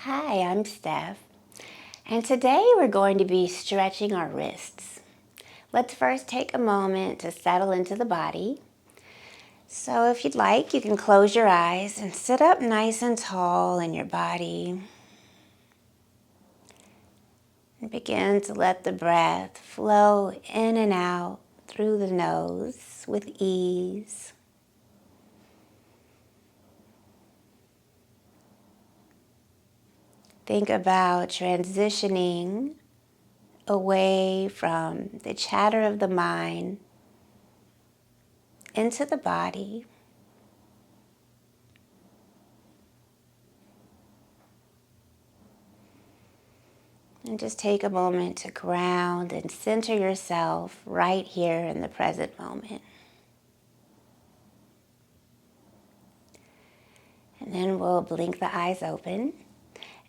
Hi, I'm Steph, and today we're going to be stretching our wrists. Let's first take a moment to settle into the body. So if you'd like, you can close your eyes and sit up nice and tall in your body. And begin to let the breath flow in and out through the nose with ease. Think about transitioning away from the chatter of the mind into the body. And just take a moment to ground and center yourself right here in the present moment. And then we'll blink the eyes open.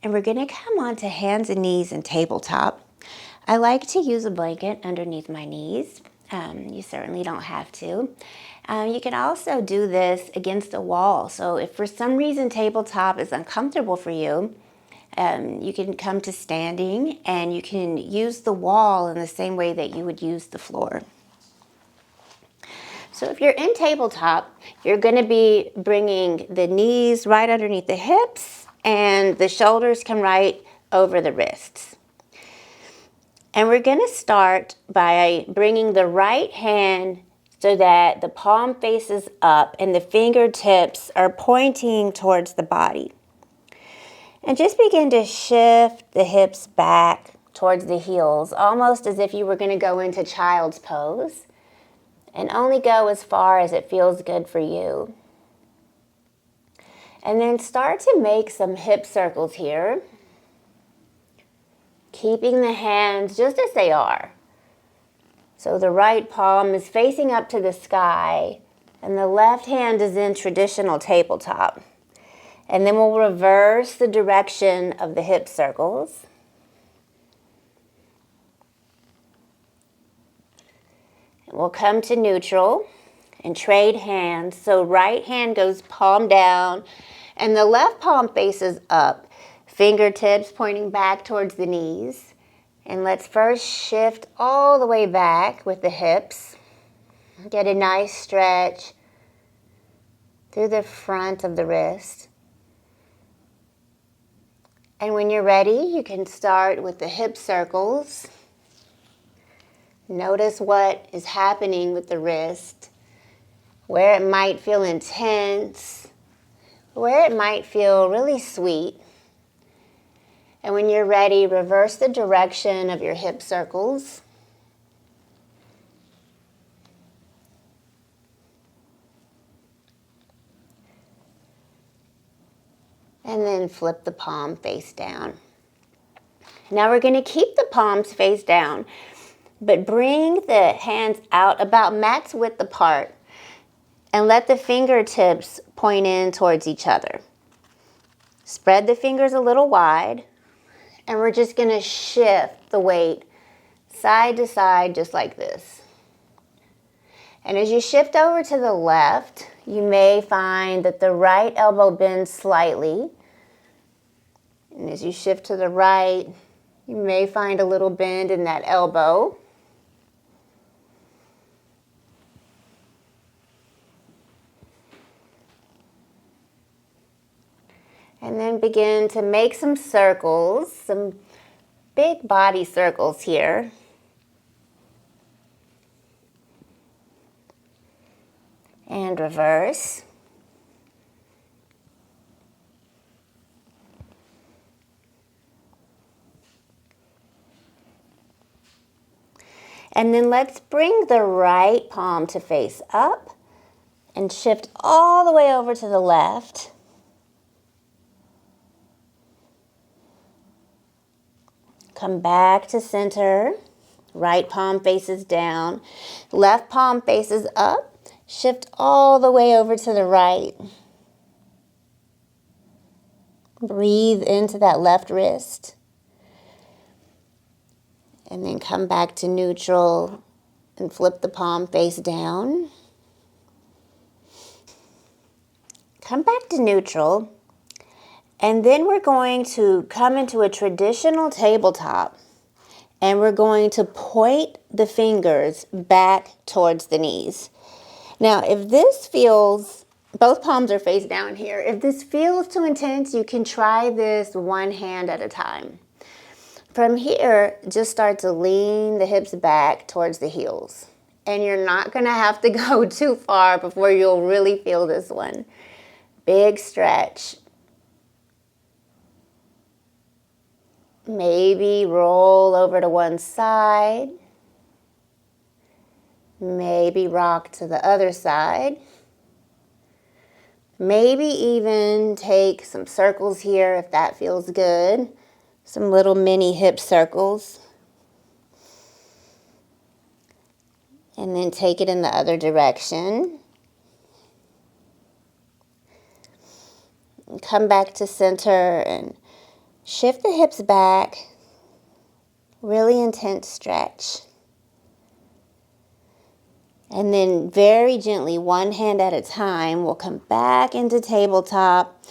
And we're going to come onto hands and knees and tabletop. I like to use a blanket underneath my knees. You certainly don't have to. You can also do this against a wall. So if for some reason tabletop is uncomfortable for you, you can come to standing and you can use the wall in the same way that you would use the floor. So if you're in tabletop, you're going to be bringing the knees right underneath the hips and the shoulders come right over the wrists. And we're going to start by bringing the right hand so that the palm faces up and the fingertips are pointing towards the body. And just begin to shift the hips back towards the heels, almost as if you were going to go into child's pose. And only go as far as it feels good for you. And then start to make some hip circles here. Keeping the hands just as they are. So the right palm is facing up to the sky and the left hand is in traditional tabletop. And then we'll reverse the direction of the hip circles. And we'll come to neutral and trade hands. So right hand goes palm down and the left palm faces up. Fingertips pointing back towards the knees. And let's first shift all the way back with the hips. Get a nice stretch through the front of the wrist. And when you're ready, you can start with the hip circles. Notice what is happening with the wrist, where it might feel intense, where it might feel really sweet. And when you're ready, reverse the direction of your hip circles. And then flip the palm face down. Now we're going to keep the palms face down, but bring the hands out about mat's width apart and let the fingertips point in towards each other. Spread the fingers a little wide, and we're just going to shift the weight side to side just like this. And as you shift over to the left, you may find that the right elbow bends slightly. And as you shift to the right, you may find a little bend in that elbow. And then begin to make some circles, some big body circles here. And reverse. And then let's bring the right palm to face up and shift all the way over to the left. Come back to center. Right palm faces down. Left palm faces up. Shift all the way over to the right. Breathe into that left wrist. And then come back to neutral and flip the palm face down. Come back to neutral And then we're going to come into a traditional tabletop, and we're going to point the fingers back towards the knees. Now, if this feels, both palms are face down here. If this feels too intense, you can try this one hand at a time. From here, just start to lean the hips back towards the heels. And you're not gonna have to go too far before you'll really feel this one. Big stretch. Maybe roll over to one side. Maybe rock to the other side. Maybe even take some circles here if that feels good. Some little mini hip circles. And then take it in the other direction. And come back to center and shift the hips back. Really intense stretch. And then very gently, one hand at a time, we'll come back into tabletop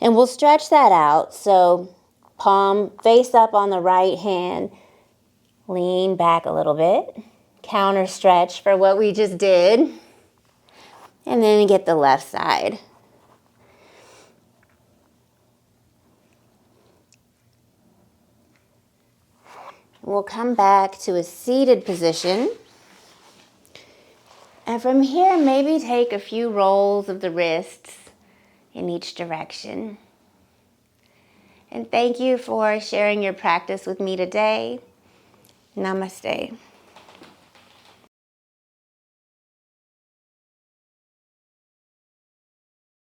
and we'll stretch that out. So palm face up on the right hand, lean back a little bit, counter stretch for what we just did, and then get the left side. We'll come back to a seated position. And from here, maybe take a few rolls of the wrists in each direction. And thank you for sharing your practice with me today. Namaste.